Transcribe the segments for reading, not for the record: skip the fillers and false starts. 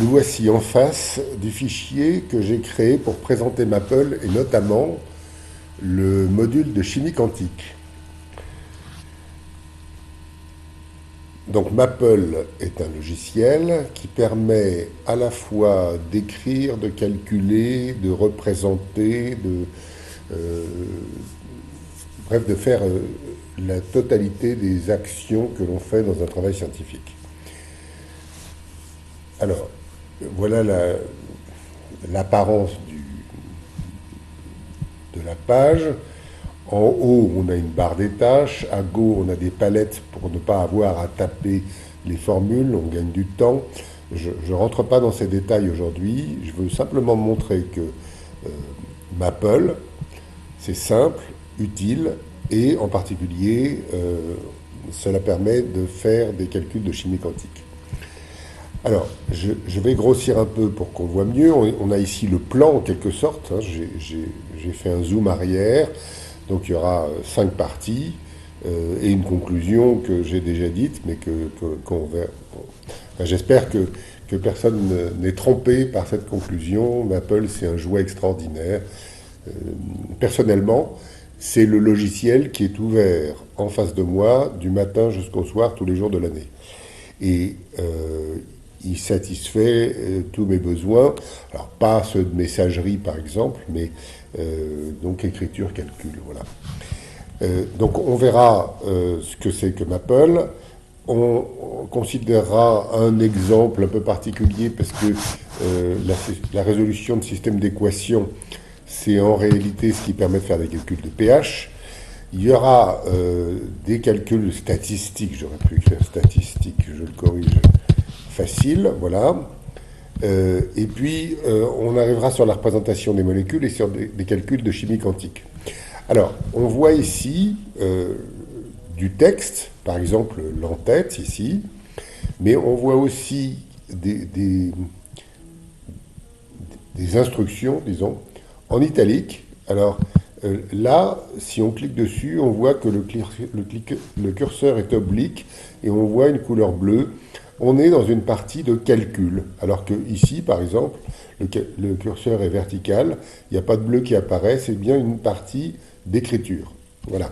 Nous voici en face du fichier que j'ai créé pour présenter Maple et notamment le module de chimie quantique. Donc Maple est un logiciel qui permet à la fois d'écrire, de calculer, de représenter, euh, bref, de faire la totalité des actions que l'on fait dans un travail scientifique. Alors, voilà l'apparence de la page. En haut, on a une barre des tâches. À gauche, on a des palettes pour ne pas avoir à taper les formules. On gagne du temps. Je ne rentre pas dans ces détails aujourd'hui. Je veux simplement montrer que Maple, c'est simple, utile, et en particulier, cela permet de faire des calculs de chimie quantique. Alors, je vais grossir un peu pour qu'on voit mieux. On a ici le plan en quelque sorte. Hein. J'ai fait un zoom arrière. Donc il y aura 5 parties et une conclusion que j'ai déjà dite, mais qu'on verra. Enfin, j'espère que personne n'est trompé par cette conclusion. Maple, c'est un jouet extraordinaire. Personnellement, c'est le logiciel qui est ouvert en face de moi du matin jusqu'au soir, tous les jours de l'année. Et il satisfait tous mes besoins. Alors, pas ceux de messagerie, par exemple, mais donc écriture, calcul, voilà. Donc, on verra ce que c'est que Maple. On considérera un exemple un peu particulier parce que la résolution de systèmes d'équations, c'est en réalité ce qui permet de faire des calculs de pH. Il y aura des calculs statistiques, j'aurais pu écrire statistiques, je le corrige, facile, voilà. Et puis, on arrivera sur la représentation des molécules et sur des calculs de chimie quantique. Alors, on voit ici du texte, par exemple l'entête ici, mais on voit aussi des instructions, disons, en italique. Alors, là, si on clique dessus, on voit que le curseur est oblique et on voit une couleur bleue. On est dans une partie de calcul, alors que ici, par exemple, le curseur est vertical, il n'y a pas de bleu qui apparaît, c'est bien une partie d'écriture. Voilà.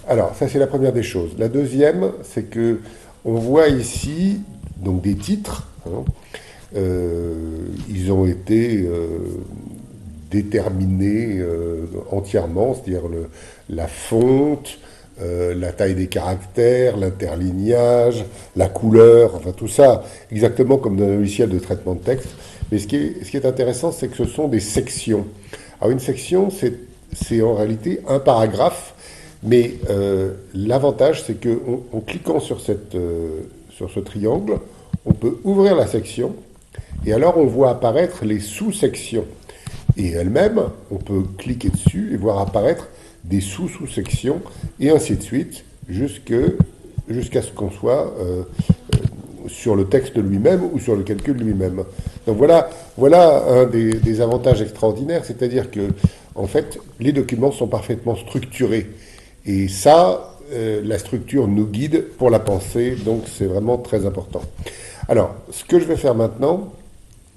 Alors, ça c'est la première des choses. La deuxième, c'est que on voit ici donc des titres. Hein, ils ont été déterminés entièrement, c'est-à-dire la fonte, la taille des caractères, l'interlignage, la couleur, enfin tout ça, exactement comme dans un logiciel de traitement de texte. Mais ce qui est intéressant, c'est que ce sont des sections. Alors une section, c'est en réalité un paragraphe, mais l'avantage, c'est qu'en cliquant sur ce triangle, on peut ouvrir la section, et alors on voit apparaître les sous-sections. Et elles-mêmes, on peut cliquer dessus et voir apparaître des sous-sections, et ainsi de suite, jusqu'à ce qu'on soit sur le texte lui-même ou sur le calcul lui-même. Donc voilà un des avantages extraordinaires, c'est-à-dire que, en fait, les documents sont parfaitement structurés. Et ça, la structure nous guide pour la pensée, donc c'est vraiment très important. Alors, ce que je vais faire maintenant,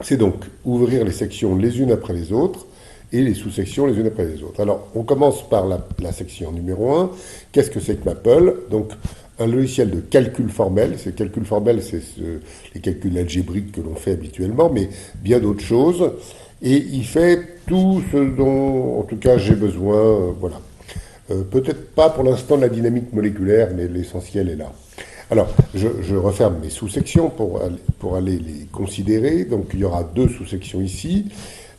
c'est donc ouvrir les sections les unes après les autres et les sous-sections les unes après les autres. Alors, on commence par la section numéro 1. Qu'est-ce que c'est que Maple? Donc, un logiciel de calcul formel. Ces calculs formels, c'est les calculs algébriques que l'on fait habituellement, mais bien d'autres choses. Et il fait tout ce dont, en tout cas, j'ai besoin. Voilà. Peut-être pas pour l'instant de la dynamique moléculaire, mais l'essentiel est là. Alors, je referme mes sous-sections pour aller les considérer. Donc, il y aura 2 sous-sections ici.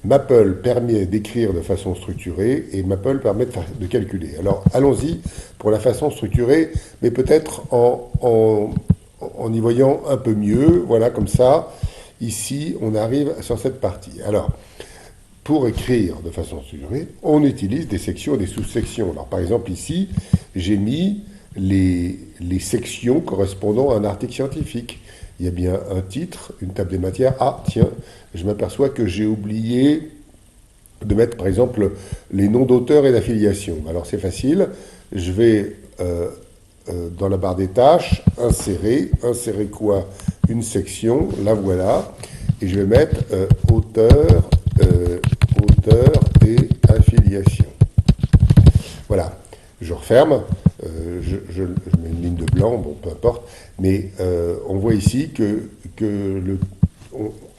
Maple permet d'écrire de façon structurée et Maple permet de calculer. Alors, allons-y pour la façon structurée, mais peut-être en y voyant un peu mieux. Voilà, comme ça. Ici, on arrive sur cette partie. Alors, pour écrire de façon structurée, on utilise des sections et des sous-sections. Alors, par exemple, ici, j'ai mis les sections correspondant à un article scientifique. Il y a bien un titre, une table des matières. Ah, tiens, je m'aperçois que j'ai oublié de mettre, par exemple, les noms d'auteurs et d'affiliation. Alors, c'est facile. Je vais, dans la barre des tâches, insérer quoi? Une section, la voilà. et je vais mettre auteur, auteur et affiliation. Voilà, je referme, je mets une ligne de blanc, bon, peu importe, mais on voit ici que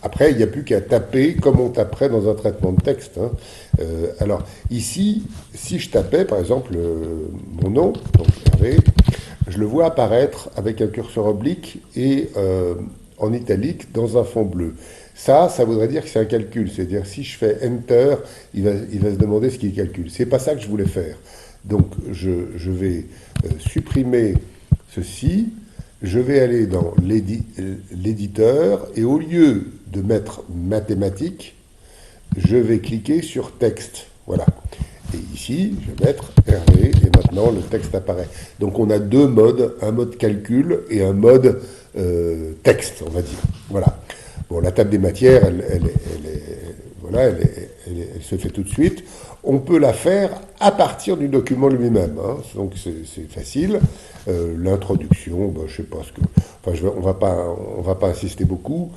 après, il n'y a plus qu'à taper comme on taperait dans un traitement de texte. Hein. Alors, ici, si je tapais, par exemple, mon nom, donc Hervé, je le vois apparaître avec un curseur oblique et en italique dans un fond bleu. Ça voudrait dire que c'est un calcul. C'est-à-dire, si je fais Enter, il va se demander ce qu'il calcule. C'est pas ça que je voulais faire. Donc, je vais supprimer ceci. Je vais aller dans l'éditeur et au lieu de mettre mathématiques, je vais cliquer sur texte. Voilà. Et ici, je vais mettre Hervé et maintenant le texte apparaît. Donc on a deux modes, un mode calcul et un mode texte, on va dire. Voilà. Bon, la table des matières, elle se fait tout de suite. On peut la faire à partir du document lui-même. Hein. Donc c'est facile. L'introduction, ben, je sais pas ce que. Enfin, on va pas insister beaucoup.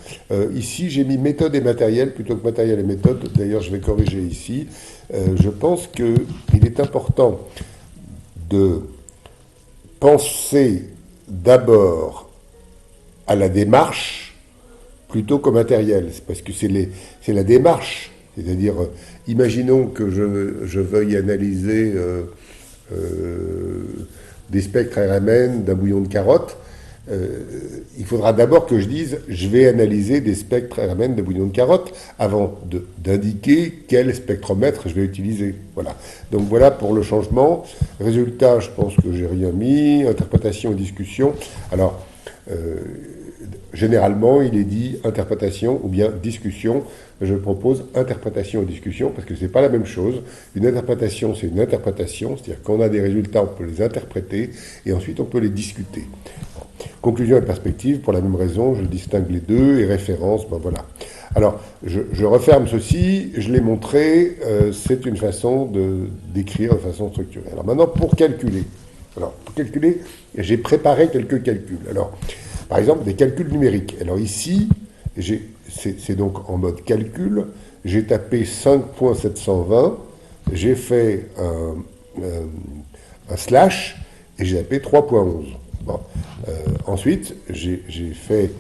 Ici, j'ai mis méthode et matériel plutôt que matériel et méthode. D'ailleurs, je vais corriger ici. Je pense qu'il est important de penser d'abord à la démarche plutôt qu'au matériel. C'est parce que c'est la démarche. C'est-à-dire, imaginons que je veuille analyser des spectres RMN d'un bouillon de carottes. Il faudra d'abord que je dise je vais analyser des spectres RMN de bouillon de carottes avant d'indiquer quel spectromètre je vais utiliser. Voilà. Donc voilà pour le changement. Résultat, je pense que j'ai rien mis. Interprétation et discussion. Alors, généralement, il est dit interprétation ou bien discussion. Je propose interprétation et discussion parce que ce n'est pas la même chose. Une interprétation, c'est une interprétation, c'est-à-dire qu'on a des résultats, on peut les interpréter et ensuite on peut les discuter. Conclusion et perspective, pour la même raison, je distingue les deux et référence, ben voilà. Alors, je referme ceci, je l'ai montré, c'est une façon d'écrire de façon structurée. Alors maintenant, pour calculer, j'ai préparé quelques calculs. Alors, par exemple, des calculs numériques. Alors ici, c'est donc en mode calcul, j'ai tapé 5.720, j'ai fait un slash et j'ai tapé 3.11. Bon. Ensuite, j'ai fait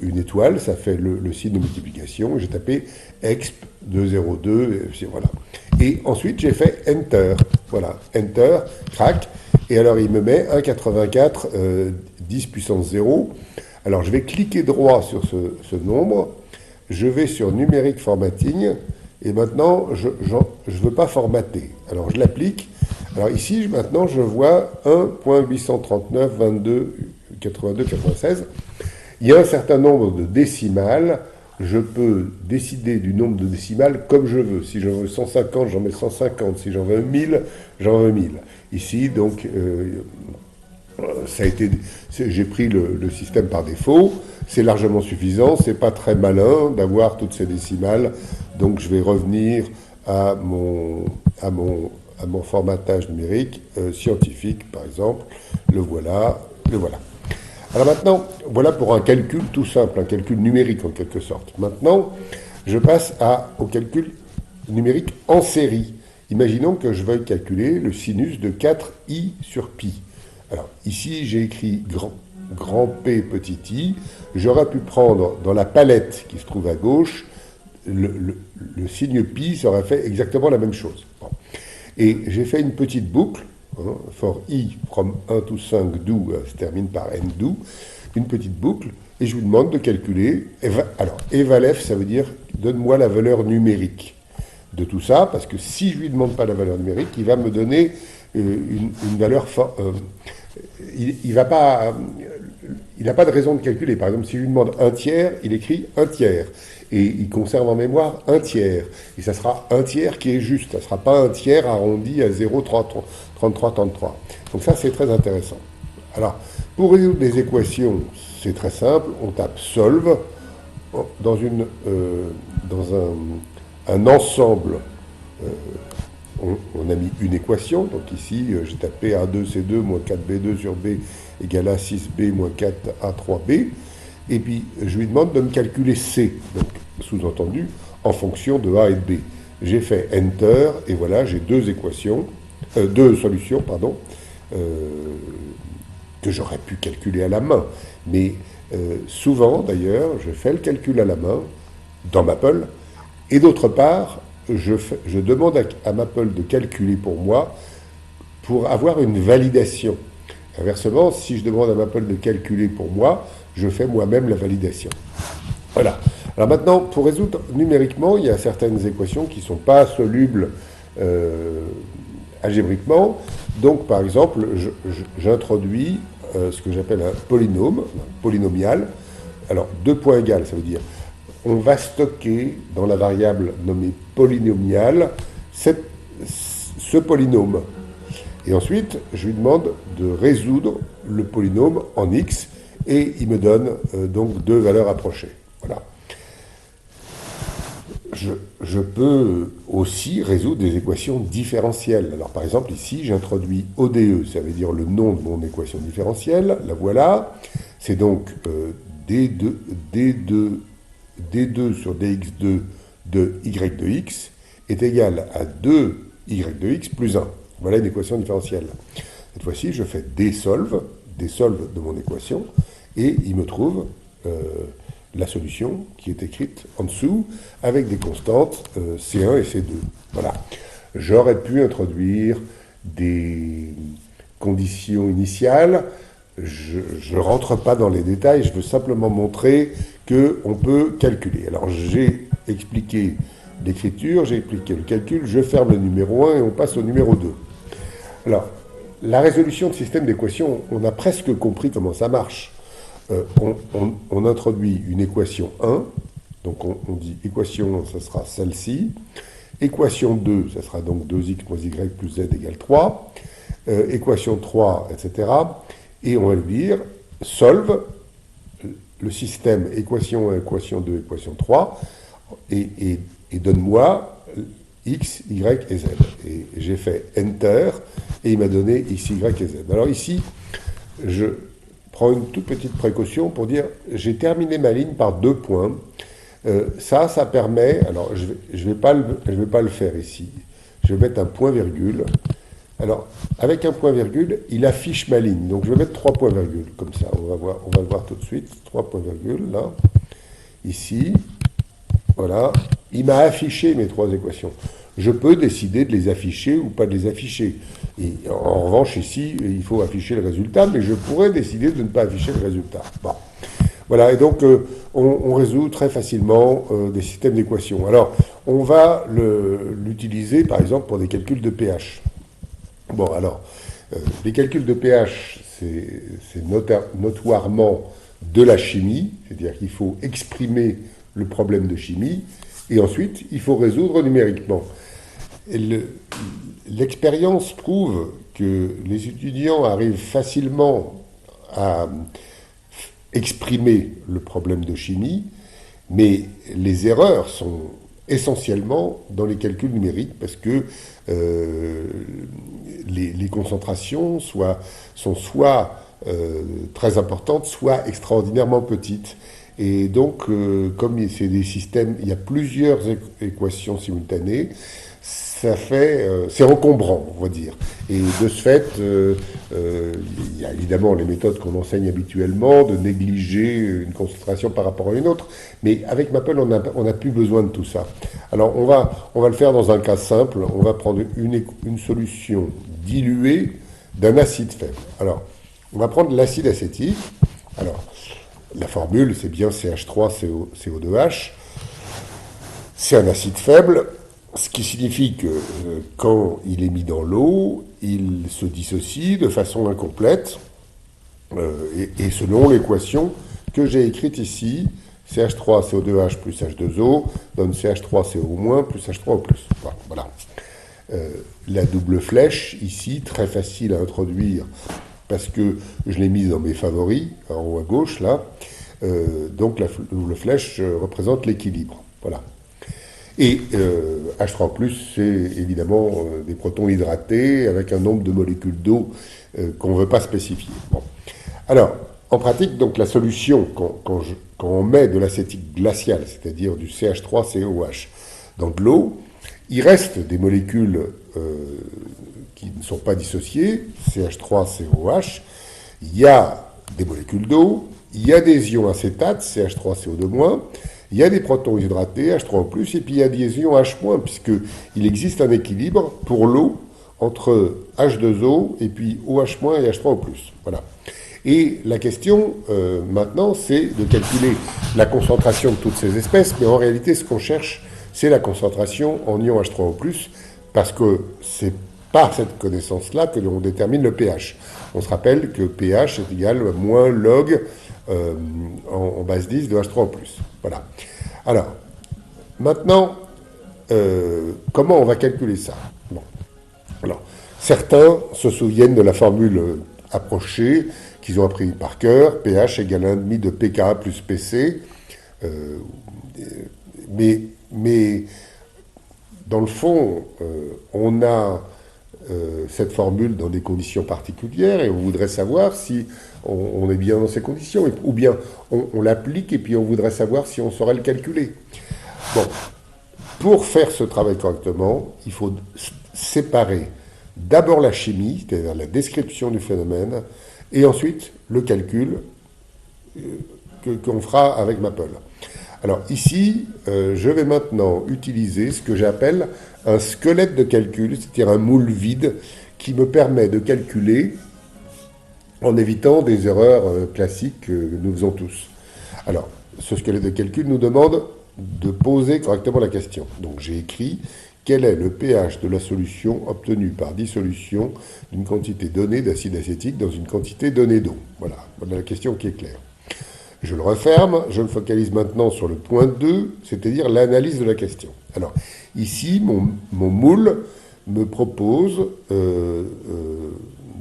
une étoile, ça fait le signe de multiplication, j'ai tapé exp 202, voilà. Et ensuite, j'ai fait Enter, voilà, Enter, crac, et alors il me met 1,84, 10 puissance 0. Alors je vais cliquer droit sur ce nombre, je vais sur numérique formatting, et maintenant je ne veux pas formater. Alors je l'applique. Alors ici, maintenant, je vois 1.839, 22, 82, 96. Il y a un certain nombre de décimales. Je peux décider du nombre de décimales comme je veux. Si j'en veux 150, j'en mets 150. Si j'en veux 1000, j'en veux 1000. Ici, donc, j'ai pris le système par défaut. C'est largement suffisant. C'est pas très malin d'avoir toutes ces décimales. Donc, je vais revenir à mon formatage numérique scientifique, par exemple. Le voilà. Alors maintenant, voilà pour un calcul tout simple, un calcul numérique en quelque sorte. Maintenant, je passe au calcul numérique en série. Imaginons que je veuille calculer le sinus de 4i sur pi. Alors ici, j'ai écrit grand P petit i. J'aurais pu prendre dans la palette qui se trouve à gauche, le signe pi, ça aurait fait exactement la même chose. Bon. Et j'ai fait une petite boucle, hein, for i from 1 to 5 do, se termine par n do, une petite boucle, et je vous demande de calculer. Alors, evalef, ça veut dire donne-moi la valeur numérique de tout ça, parce que si je ne lui demande pas la valeur numérique, il va me donner une valeur. Il n'a pas de raison de calculer. Par exemple, si je lui demande un tiers, il écrit un tiers. Et il conserve en mémoire un tiers. Et ça sera un tiers qui est juste. Ça ne sera pas un tiers arrondi à 0,3333. Donc ça, c'est très intéressant. Alors, pour résoudre les équations, c'est très simple. On tape solve dans un ensemble. On a mis une équation. Donc ici, j'ai tapé A2C2 moins 4B2 sur B égale A6B moins 4A3B. et puis je lui demande de me calculer C, donc sous-entendu en fonction de A et de B. J'ai fait Enter, et voilà, j'ai deux solutions, pardon, que j'aurais pu calculer à la main. Mais souvent, d'ailleurs, je fais le calcul à la main, dans Maple, et d'autre part, je demande à Maple de calculer pour moi, pour avoir une validation. Inversement, si je demande à Maple de calculer pour moi, je fais moi-même la validation. Voilà. Alors maintenant, pour résoudre numériquement, il y a certaines équations qui ne sont pas solubles algébriquement. Donc, par exemple, j'introduis ce que j'appelle un polynôme, polynomial. Alors, deux points égales, ça veut dire on va stocker dans la variable nommée polynomial ce polynôme. Et ensuite, je lui demande de résoudre le polynôme en x, et il me donne donc deux valeurs approchées. Voilà. Je peux aussi résoudre des équations différentielles. Alors par exemple, ici, j'introduis ODE, ça veut dire le nom de mon équation différentielle, la voilà. C'est donc D2 sur dx2 de y de x est égal à 2y de x plus 1. Voilà une équation différentielle. Cette fois-ci, je fais dsolve de mon équation, et il me trouve la solution qui est écrite en dessous, avec des constantes C1 et C2. Voilà. J'aurais pu introduire des conditions initiales. Je ne rentre pas dans les détails, je veux simplement montrer qu'on peut calculer. Alors j'ai expliqué l'écriture, j'ai expliqué le calcul, je ferme le numéro 1 et on passe au numéro 2. Alors, la résolution de système d'équations, on a presque compris comment ça marche. On introduit une équation 1, donc on dit équation 1, ça sera celle-ci. Équation 2, ça sera donc 2x moins y plus z égale 3. Équation 3, etc. Et on va lui dire solve le système équation 1, équation 2, équation 3, et donne-moi x, y et z. Et j'ai fait Enter, et il m'a donné x, y et z. Alors ici, je prends une toute petite précaution pour dire, j'ai terminé ma ligne par 2 points. Ça permet, alors je vais pas le faire ici, je vais mettre un point-virgule. Alors, avec un point-virgule, il affiche ma ligne. Donc, je vais mettre 3 points-virgules, comme ça. On va le voir tout de suite. 3 points-virgules, là. Ici. Voilà. Il m'a affiché mes 3 équations. Je peux décider de les afficher ou pas de les afficher. Et en revanche, ici, il faut afficher le résultat, mais je pourrais décider de ne pas afficher le résultat. Bon. Voilà. Et donc, on résout très facilement des systèmes d'équations. Alors, on va l'utiliser, par exemple, pour des calculs de pH. Bon, alors, les calculs de pH, c'est notoirement de la chimie, c'est-à-dire qu'il faut exprimer le problème de chimie, et ensuite, il faut résoudre numériquement. L'expérience prouve que les étudiants arrivent facilement à exprimer le problème de chimie, mais les erreurs sont essentiellement dans les calculs numériques, parce que les concentrations sont soit très importantes, soit extraordinairement petites. Et donc, comme c'est des systèmes, il y a plusieurs équations simultanées, c'est encombrant, on va dire. Et de ce fait, il y a évidemment les méthodes qu'on enseigne habituellement, de négliger une concentration par rapport à une autre, mais avec Maple, on n'a plus besoin de tout ça. Alors, on va le faire dans un cas simple. On va prendre une solution diluée d'un acide faible. Alors, on va prendre l'acide acétique. Alors, la formule, c'est bien CH3CO2H. C'est un acide faible, ce qui signifie que quand il est mis dans l'eau, il se dissocie de façon incomplète, et selon l'équation que j'ai écrite ici, CH3CO2H plus H2O donne CH3CO- plus H3O+. Voilà. La double flèche, ici, très facile à introduire, parce que je l'ai mise dans mes favoris, en haut à gauche, là. Donc la double flèche représente l'équilibre. Voilà. Et H3+, c'est évidemment des protons hydratés avec un nombre de molécules d'eau qu'on ne veut pas spécifier. Bon. Alors, En pratique, donc, la solution, quand on met de l'acétique glaciale, c'est-à-dire du CH3COH, dans de l'eau, il reste des molécules qui ne sont pas dissociées, CH3COH, il y a des molécules d'eau, il y a des ions acétates, CH3CO2-, il y a des protons hydratés, H3O+, et puis il y a des ions H-, puisqu'il existe un équilibre pour l'eau entre H2O et puis OH- et H3O+. Voilà. Et la question, maintenant, c'est de calculer la concentration de toutes ces espèces, mais en réalité, ce qu'on cherche, c'est la concentration en ion H3O+, parce que c'est par cette connaissance-là que l'on détermine le pH. On se rappelle que pH est égal à moins log en base 10 de H3O+. Voilà. Alors, maintenant, comment on va calculer ça? Bon. Alors, certains se souviennent de la formule approchée qu'ils ont appris par cœur, pH égale 1,5 de pKa plus PC. Mais dans le fond, on a cette formule dans des conditions particulières et on voudrait savoir si on est bien dans ces conditions, ou bien on l'applique et puis on voudrait savoir si on saurait le calculer. Bon, pour faire ce travail correctement, il faut séparer d'abord la chimie, c'est-à-dire la description du phénomène, et ensuite le calcul qu'on fera avec Maple. Alors ici, je vais maintenant utiliser ce que j'appelle un squelette de calcul, c'est-à-dire un moule vide qui me permet de calculer en évitant des erreurs classiques que nous faisons tous. Alors, ce squelette de calcul nous demande de poser correctement la question. Donc j'ai écrit quel est le pH de la solution obtenue par dissolution d'une quantité donnée d'acide acétique dans une quantité donnée d'eau. Voilà la question qui est claire. Je le referme, je me focalise maintenant sur le point 2, c'est-à-dire l'analyse de la question. Alors, ici, mon moule me propose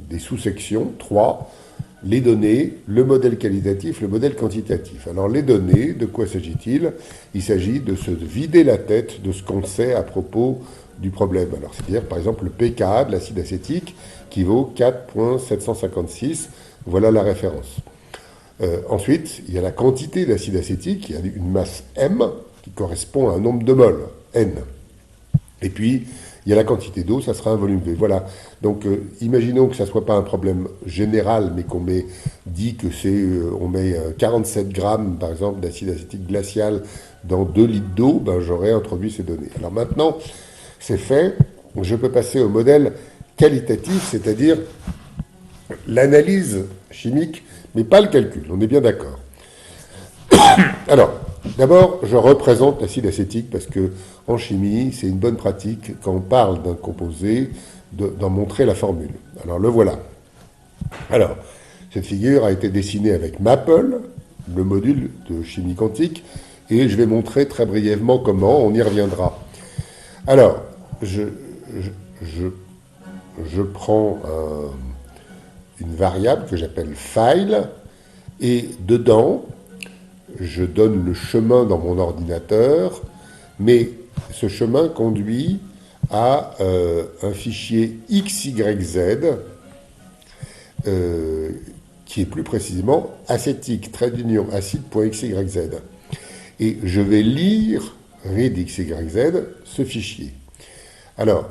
des sous-sections, 3, les données, le modèle qualitatif, le modèle quantitatif. Alors, les données, de quoi s'agit-il? Il s'agit de se vider la tête de ce qu'on sait à propos du problème. Alors, c'est-à-dire, par exemple, le pKa de l'acide acétique qui vaut 4,756. Voilà la référence. Ensuite, il y a la quantité d'acide acétique, il y a une masse M qui correspond à un nombre de moles, N. Et puis, il y a la quantité d'eau, ça sera un volume V. Voilà. Donc, imaginons que ça ne soit pas un problème général, mais qu'on dit que on met 47 grammes, par exemple, d'acide acétique glacial dans 2 litres d'eau, ben, j'aurais introduit ces données. Alors maintenant, c'est fait, je peux passer au modèle qualitatif, c'est-à-dire l'analyse chimique, mais pas le calcul, on est bien d'accord. Alors, d'abord, je représente l'acide acétique parce que en chimie, c'est une bonne pratique quand on parle d'un composé d'en montrer la formule. Alors, le voilà. Alors, cette figure a été dessinée avec Maple, le module de chimie quantique, et je vais montrer très brièvement comment, on y reviendra. Alors, je prends une variable que j'appelle file, et dedans, je donne le chemin dans mon ordinateur, mais ce chemin conduit à un fichier XYZ, qui est plus précisément acétique, trait d'union, acide.xyz. Et je vais lire, read XYZ, ce fichier. Alors,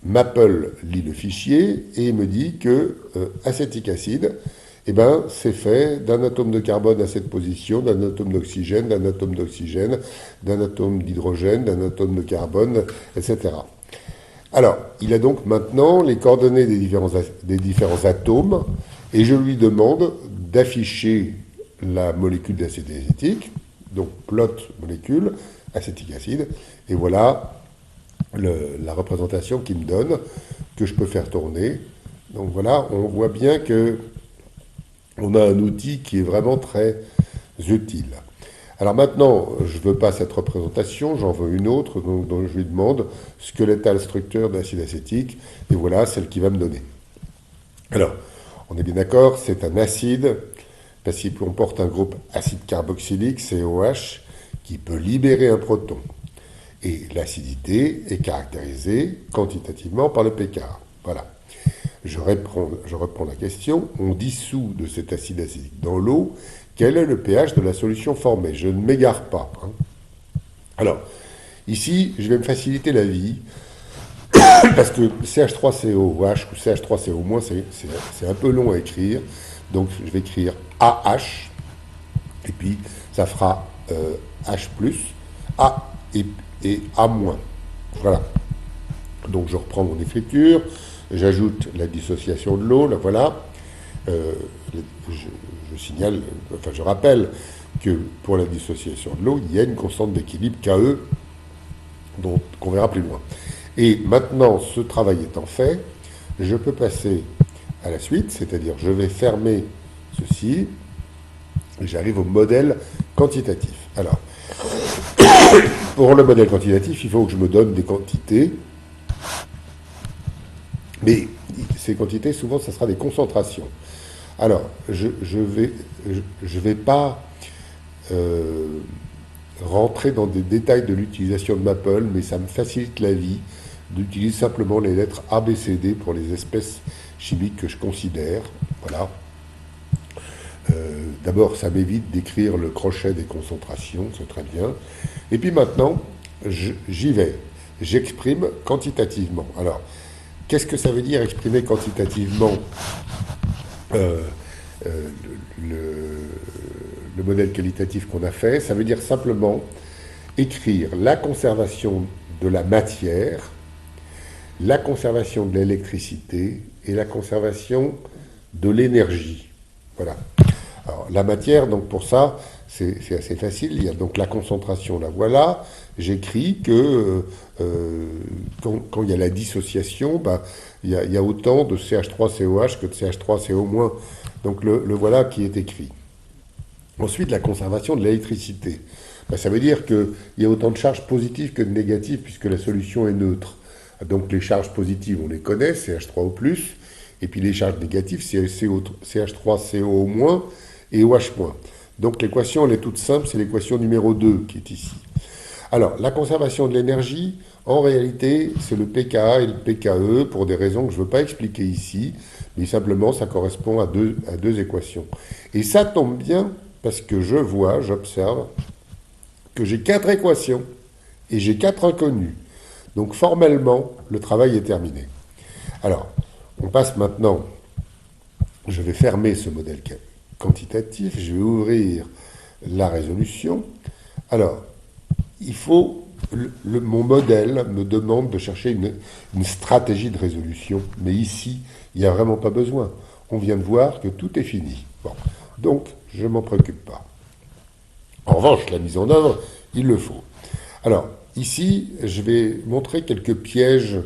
Maple lit le fichier et me dit que acétique acide, eh ben, c'est fait d'un atome de carbone à cette position, d'un atome d'oxygène, d'un atome d'oxygène, d'un atome d'hydrogène, d'un atome de carbone, etc. Alors, il a donc maintenant les coordonnées des différents atomes et je lui demande d'afficher la molécule d'acide acétique, donc plot molécule, acétique acide, et voilà la représentation qu'il me donne, que je peux faire tourner. Donc voilà, on voit bien que on a un outil qui est vraiment très utile. Alors maintenant, je ne veux pas cette représentation, j'en veux une autre, dont je lui demande skeletal structure d'acide acétique, et voilà celle qui va me donner. Alors, on est bien d'accord, c'est un acide, parce qu'il comporte un groupe acide carboxylique, COH, qui peut libérer un proton. Et l'acidité est caractérisée quantitativement par le pKa. Voilà. je reprends la question. On dissout de cet acide acétique dans l'eau. Quel est le pH de la solution formée? Je ne m'égare pas, hein. Alors, ici, je vais me faciliter la vie, parce que CH3COH ou CH3CO-, c'est un peu long à écrire. Donc, je vais écrire AH, et puis ça fera H+, A et A-. Voilà. Donc, je reprends mon écriture, j'ajoute la dissociation de l'eau, là voilà. Je signale, enfin je rappelle que pour la dissociation de l'eau, il y a une constante d'équilibre KE, qu'on verra plus loin. Et maintenant, ce travail étant fait, je peux passer à la suite, c'est-à-dire je vais fermer ceci, et j'arrive au modèle quantitatif. Alors, pour le modèle quantitatif, il faut que je me donne des quantités, mais ces quantités, souvent, ça sera des concentrations. Alors, je vais pas rentrer dans des détails de l'utilisation de Maple, mais ça me facilite la vie d'utiliser simplement les lettres A, B, C, D pour les espèces chimiques que je considère. Voilà. D'abord, ça m'évite d'écrire le crochet des concentrations, c'est très bien. Et puis maintenant, j'y vais. J'exprime quantitativement. Alors, qu'est-ce que ça veut dire exprimer quantitativement le modèle qualitatif qu'on a fait? Ça veut dire simplement écrire la conservation de la matière, la conservation de l'électricité et la conservation de l'énergie. Voilà. Alors, la matière, donc pour ça, c'est assez facile. Il y a donc la concentration, la voilà. J'écris que quand il y a la dissociation, ben, il y a autant de CH3COH que de CH3CO-. Donc le voilà qui est écrit. Ensuite, la conservation de l'électricité. Ben, ça veut dire qu'il y a autant de charges positives que de négatives puisque la solution est neutre. Donc les charges positives, on les connaît, CH3O+, et puis les charges négatives, c'est CH3CO- et OH-. Donc l'équation, elle est toute simple, c'est l'équation numéro 2 qui est ici. Alors, la conservation de l'énergie, en réalité, c'est le pKa et le pKe pour des raisons que je ne veux pas expliquer ici, mais simplement, ça correspond à deux équations. Et ça tombe bien parce que j'observe que j'ai 4 équations et j'ai 4 inconnus. Donc, formellement, le travail est terminé. Alors, on passe maintenant, je vais fermer ce modèle quantitatif, je vais ouvrir la résolution. Alors, mon modèle me demande de chercher une stratégie de résolution, mais ici, il n'y a vraiment pas besoin. On vient de voir que tout est fini. Bon, donc, je ne m'en préoccupe pas. En revanche, la mise en œuvre, il le faut. Alors, ici, je vais montrer quelques pièges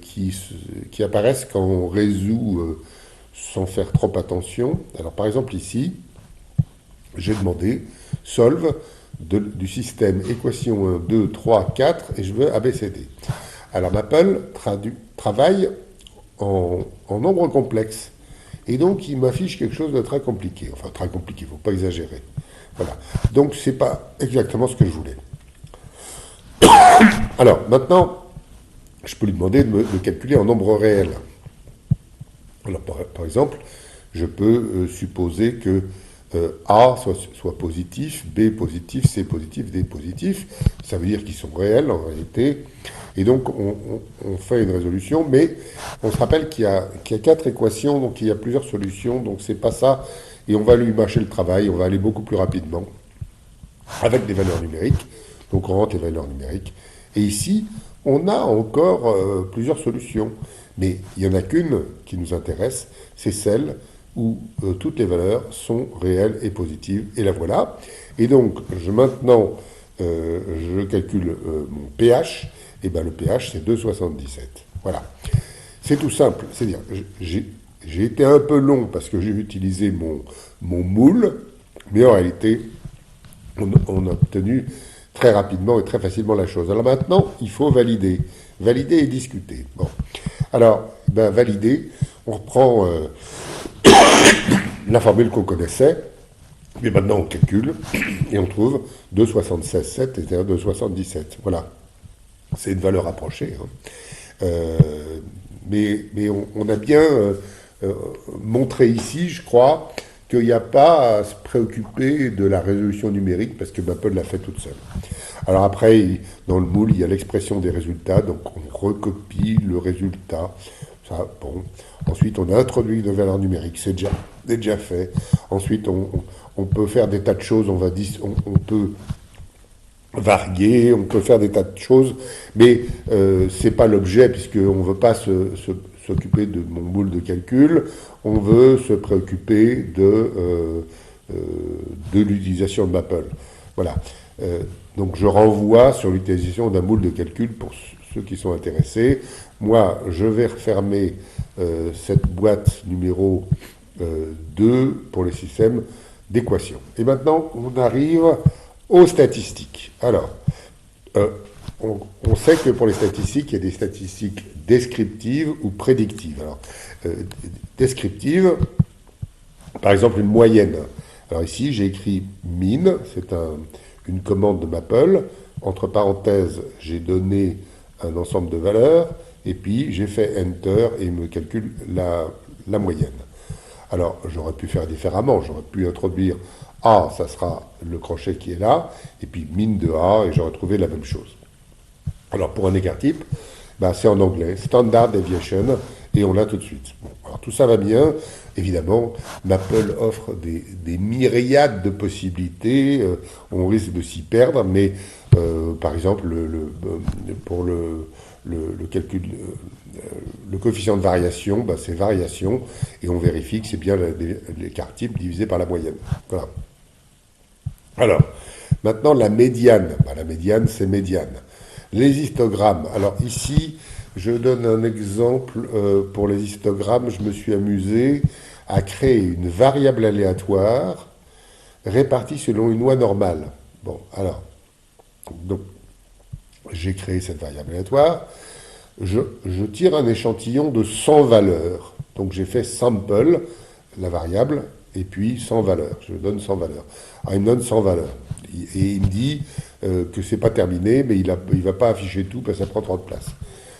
qui apparaissent quand on résout sans faire trop attention. Alors, par exemple, ici, j'ai demandé solve du système équation 1, 2, 3, 4, et je veux ABCD. Alors, Maple travaille en nombre complexe. Et donc, il m'affiche quelque chose de très compliqué. Enfin, très compliqué, il ne faut pas exagérer. Voilà. Donc, ce n'est pas exactement ce que je voulais. Alors, maintenant, je peux lui demander de calculer en nombre réel. Alors, par exemple, je peux supposer que A soit positif, B positif, C positif, D positif. Ça veut dire qu'ils sont réels en réalité. Et donc, on fait une résolution, mais on se rappelle qu'il y a 4 équations, donc il y a plusieurs solutions, donc c'est pas ça. Et on va lui mâcher le travail, on va aller beaucoup plus rapidement avec des valeurs numériques. Donc, on rentre les valeurs numériques. Et ici, on a encore plusieurs solutions. Mais il n'y en a qu'une qui nous intéresse, c'est celle où toutes les valeurs sont réelles et positives. Et la voilà. Et donc, maintenant, je calcule mon pH. Et bien, le pH, c'est 2,77. Voilà. C'est tout simple. C'est-à-dire, j'ai été un peu long parce que j'ai utilisé mon moule, mais en réalité, on a obtenu très rapidement et très facilement la chose. Alors maintenant, il faut valider. Valider et discuter. Bon. Alors, valider, on reprend la formule qu'on connaissait, mais maintenant on calcule, et on trouve 2,76,7, c'est-à-dire 2,77. Voilà. C'est une valeur approchée. Hein. mais on a bien euh, montré ici, je crois, qu'il n'y a pas à se préoccuper de la résolution numérique parce que Maple l'a fait toute seule. Alors après, dans le moule, il y a l'expression des résultats, donc on recopie le résultat. Ça, bon. Ensuite, on a introduit de valeurs numériques, c'est déjà fait. Ensuite, on peut faire des tas de choses, on peut varier, on peut faire des tas de choses, mais c'est pas l'objet, puisqu'on ne veut pas s'occuper de mon moule de calcul, on veut se préoccuper euh, de l'utilisation de Maple. Voilà. Euh, donc je renvoie sur l'utilisation d'un moule de calcul pour ceux qui sont intéressés. Moi, je vais refermer cette boîte numéro 2 pour les systèmes d'équations. Et maintenant, on arrive aux statistiques. Alors, euh, on sait que pour les statistiques, il y a des statistiques descriptives ou prédictives. Alors, euh, descriptives, par exemple une moyenne. Alors ici, j'ai écrit min, c'est une commande de Maple. Entre parenthèses, j'ai donné un ensemble de valeurs, et puis j'ai fait Enter et il me calcule la moyenne. Alors, j'aurais pu faire différemment. J'aurais pu introduire A, ça sera le crochet qui est là, et puis min de A, et j'aurais trouvé la même chose. Alors, pour un écart type, bah, c'est en anglais, Standard Deviation, et on l'a tout de suite. Bon, alors, tout ça va bien. Évidemment, Maple offre des myriades de possibilités. On risque de s'y perdre, mais par exemple, pour le calcul, le coefficient de variation, bah, c'est variation, et on vérifie que c'est bien l'écart type divisé par la moyenne. Voilà. Alors, maintenant la médiane. Bah, la médiane, c'est médiane. Les histogrammes. Alors ici, je donne un exemple pour les histogrammes. Je me suis amusé à créer une variable aléatoire répartie selon une loi normale. Bon, alors, donc, j'ai créé cette variable aléatoire. Je tire un échantillon de 100 valeurs. Donc j'ai fait sample, la variable, et puis 100 valeurs. Je donne 100 valeurs. Alors, il me donne 100 valeurs. Et il me dit que c'est pas terminé, mais il ne va pas afficher tout parce que ça prend trop de place.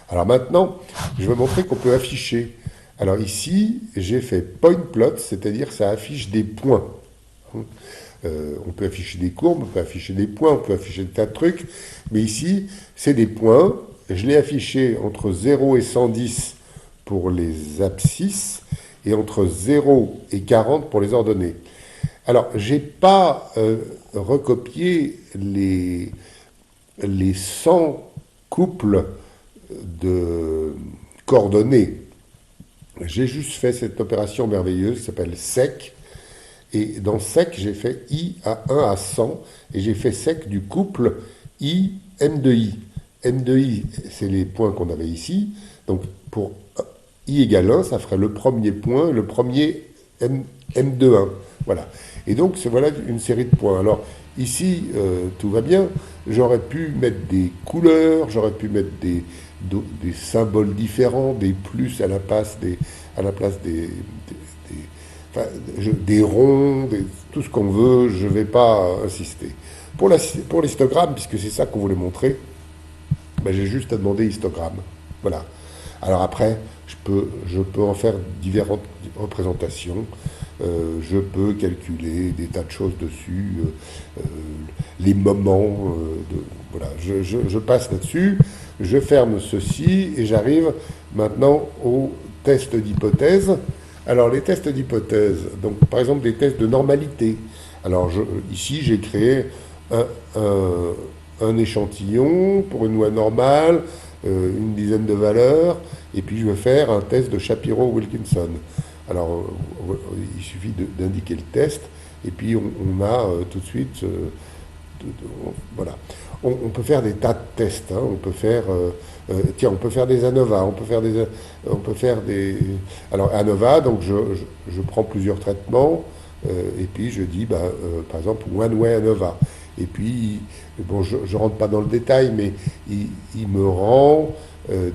Alors maintenant, je vais montrer qu'on peut afficher. Alors ici, j'ai fait point plot, c'est-à-dire que ça affiche des points. On peut afficher des courbes, on peut afficher des points, on peut afficher des tas de trucs, mais ici, c'est des points. Je l'ai affiché entre 0 et 110 pour les abscisses et entre 0 et 40 pour les ordonnées. Alors, je n'ai pas recopié les 100 couples de coordonnées. J'ai juste fait cette opération merveilleuse qui s'appelle sec. Et dans sec, j'ai fait i à 1 à 100 et j'ai fait sec du couple i m de i. M de i, c'est les points qu'on avait ici. Donc pour i égale 1, ça ferait le premier point, le premier m de 1. Voilà. Et donc voilà une série de points. Alors ici, tout va bien. J'aurais pu mettre des couleurs, j'aurais pu mettre des symboles différents, des plus à la place des ronds, tout ce qu'on veut, je ne vais pas insister. Pour l'histogramme, puisque c'est ça qu'on voulait montrer, ben j'ai juste à demander histogramme. Voilà. Alors après, je peux en faire différentes représentations. Je peux calculer des tas de choses dessus, les moments. Voilà. Je passe là-dessus, je ferme ceci et j'arrive maintenant au test d'hypothèse. Alors les tests d'hypothèse, donc par exemple des tests de normalité. Alors ici j'ai créé un échantillon pour une loi normale, une dizaine de valeurs, et puis je vais faire un test de Shapiro-Wilkinson. Alors il suffit d'indiquer le test, et puis on a tout de suite, voilà. On peut faire des tas de tests, hein. On peut faire tiens, on peut faire des ANOVA, on peut faire des. Alors ANOVA, donc je prends plusieurs traitements et puis je dis, par exemple, one way ANOVA. Et puis, bon, je rentre pas dans le détail, mais il me rend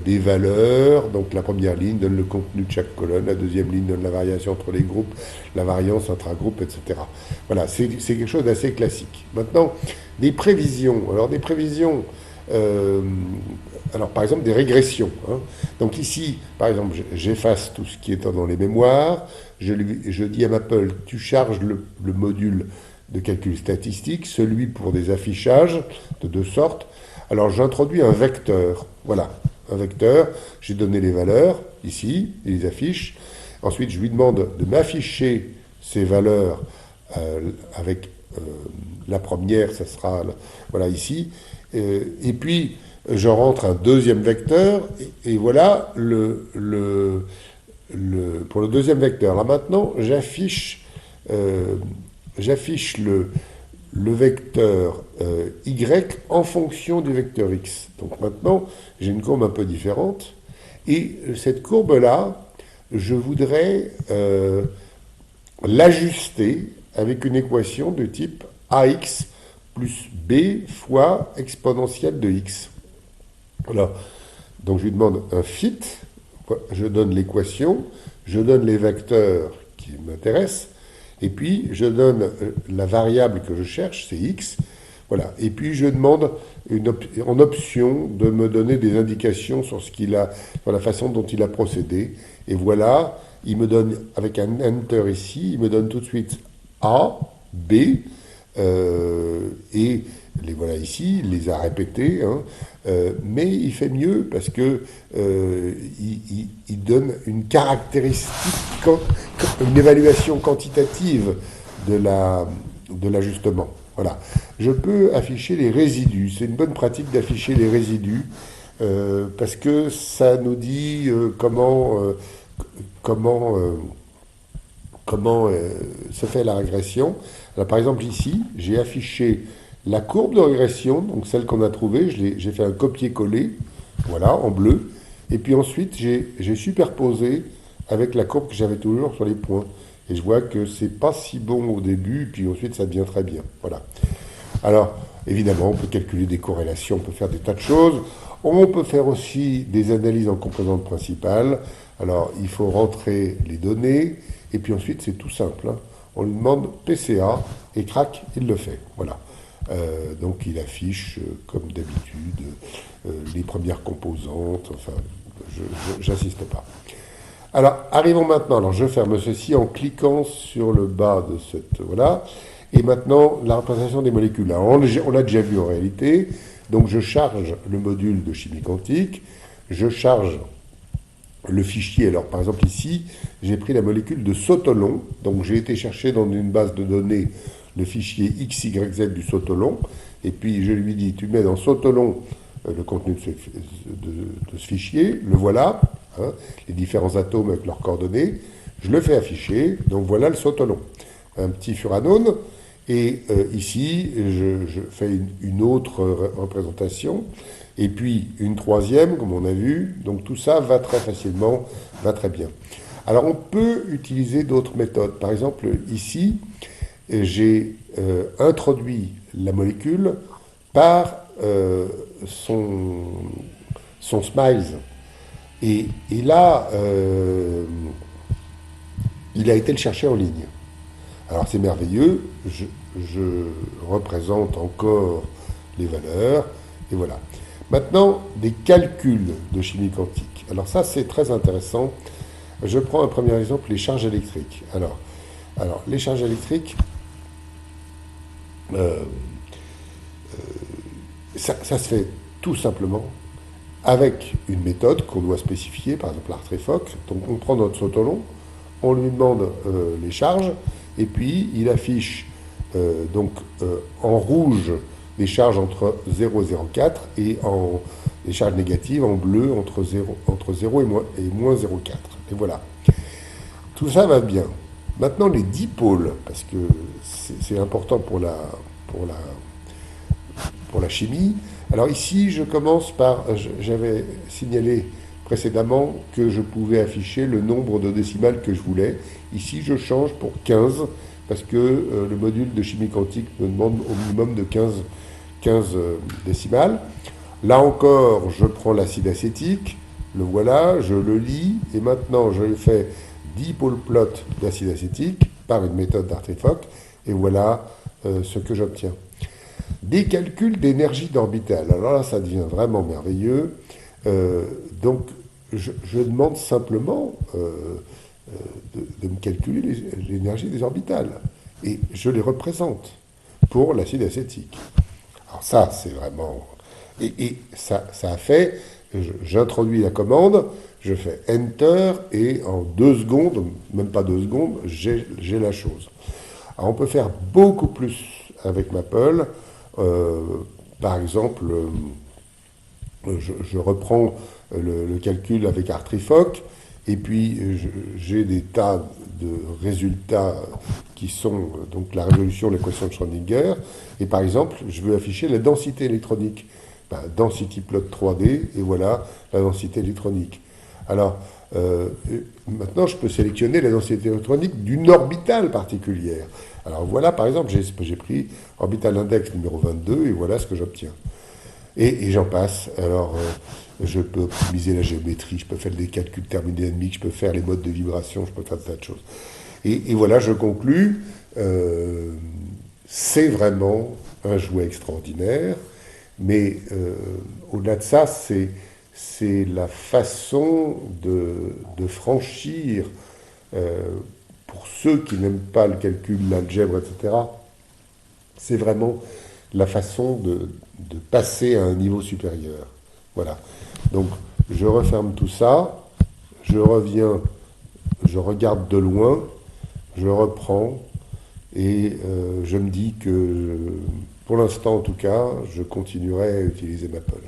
des valeurs. Donc la première ligne donne le contenu de chaque colonne, la deuxième ligne donne la variation entre les groupes, la variance intra-groupe, etc. Voilà, c'est quelque chose d'assez classique. Maintenant, des prévisions. Alors des prévisions. euh, alors, par exemple, des régressions. Hein. Donc ici, par exemple, j'efface tout ce qui est dans les mémoires. Je dis à Maple, tu charges le module de calcul statistique, celui pour des affichages de deux sortes. Alors, j'introduis un vecteur. Voilà, un vecteur. J'ai donné les valeurs, ici, il les affiche. Ensuite, je lui demande de m'afficher ces valeurs avec la première, ça sera voilà ici. Et puis, je rentre un deuxième vecteur, et voilà pour le deuxième vecteur. Là maintenant, j'affiche le vecteur y en fonction du vecteur x. Donc maintenant, j'ai une courbe un peu différente. Et cette courbe-là, je voudrais l'ajuster avec une équation de type ax plus b fois exponentielle de x. Voilà. Donc je lui demande un fit, je donne l'équation, je donne les vecteurs qui m'intéressent, et puis je donne la variable que je cherche, c'est x. Voilà. Et puis je demande en option de me donner des indications sur ce qu'il a, sur la façon dont il a procédé. Et voilà, il me donne, avec un enter ici, il me donne tout de suite A, B, et les voilà ici, il les a répétés, hein, mais il fait mieux parce que il donne une caractéristique, une évaluation quantitative de l'ajustement. Voilà. Je peux afficher les résidus. C'est une bonne pratique d'afficher les résidus parce que ça nous dit comment se fait la régression. Alors, par exemple, ici, j'ai affiché la courbe de régression, donc celle qu'on a trouvée, j'ai fait un copier-coller, voilà, en bleu, et puis ensuite, j'ai superposé avec la courbe que j'avais toujours sur les points. Et je vois que c'est pas si bon au début, puis ensuite, ça devient très bien. Voilà. Alors, évidemment, on peut calculer des corrélations, on peut faire des tas de choses. On peut faire aussi des analyses en composante principale. Alors, il faut rentrer les données, et puis ensuite, c'est tout simple. Hein. On lui demande PCA, et crac, il le fait. Voilà. Donc, il affiche, comme d'habitude, les premières composantes. Enfin, j'insiste pas. Alors, arrivons maintenant. Alors, je ferme ceci en cliquant sur le bas de cette... Voilà. Et maintenant, la représentation des molécules. Alors, on l'a déjà vu en réalité. Donc, je charge le module de chimie quantique. Je charge le fichier. Alors, par exemple, ici, j'ai pris la molécule de sotolon. Donc, j'ai été chercher dans une base de données le fichier XYZ du sotolon. Et puis, je lui dis, tu mets dans sotolon le contenu de ce fichier. Le voilà. Hein, les différents atomes avec leurs coordonnées. Je le fais afficher. Donc, voilà le sotolon. Un petit furanone. Et ici, je fais une autre représentation. Et puis une troisième, comme on a vu. Donc tout ça va très facilement, va très bien. Alors on peut utiliser d'autres méthodes. Par exemple, ici, j'ai introduit la molécule par son smiles. Et là, il a été le chercher en ligne. Alors c'est merveilleux, je représente encore les valeurs, et voilà. Maintenant, des calculs de chimie quantique. Alors ça, c'est très intéressant. Je prends un premier exemple, les charges électriques. Alors les charges électriques, ça se fait tout simplement avec une méthode qu'on doit spécifier, par exemple l'Artrefoc. Donc on prend notre sotolon, on lui demande les charges, et puis il affiche en rouge des charges entre 0 et 0,4 et les charges négatives en bleu entre 0 et moins 0,4. Et voilà. Tout ça va bien. Maintenant, les dipôles, parce que c'est important pour la chimie. Alors ici, je commence par... J'avais signalé précédemment que je pouvais afficher le nombre de décimales que je voulais. Ici, je change pour 15, parce que le module de chimie quantique me demande au minimum de 15 décimales. Là encore, je prends l'acide acétique, le voilà, je le lis, et maintenant je fais dipôle plot d'acide acétique par une méthode d'Artrefoc, et voilà ce que j'obtiens. Des calculs d'énergie d'orbitale. Alors là, ça devient vraiment merveilleux. Donc, je demande simplement de me calculer l'énergie des orbitales. Et je les représente pour l'acide acétique. Alors ça, c'est vraiment... Et ça a fait... J'introduis la commande, je fais Enter, et en 2 secondes, même pas 2 secondes, j'ai la chose. Alors on peut faire beaucoup plus avec Maple. Euh, Par exemple, je reprends le calcul avec Artrifoc, et puis j'ai des tas de résultats qui sont donc la résolution de l'équation de Schrödinger. Et par exemple, je veux afficher la densité électronique. Ben, density plot 3D, et voilà la densité électronique. Alors, maintenant, je peux sélectionner la densité électronique d'une orbitale particulière. Alors voilà, par exemple, j'ai pris orbital index numéro 22, et voilà ce que j'obtiens. Et j'en passe. Alors, je peux optimiser la géométrie, je peux faire des calculs thermodynamiques, je peux faire les modes de vibration, je peux faire tas de choses. Et voilà, je conclus. C'est vraiment un jouet extraordinaire, mais au-delà de ça, c'est la façon de franchir, pour ceux qui n'aiment pas le calcul, l'algèbre, etc., c'est vraiment la façon de passer à un niveau supérieur. Voilà. Donc, je referme tout ça, je reviens, je regarde de loin, je reprends, et je me dis que, pour l'instant en tout cas, je continuerai à utiliser Maple.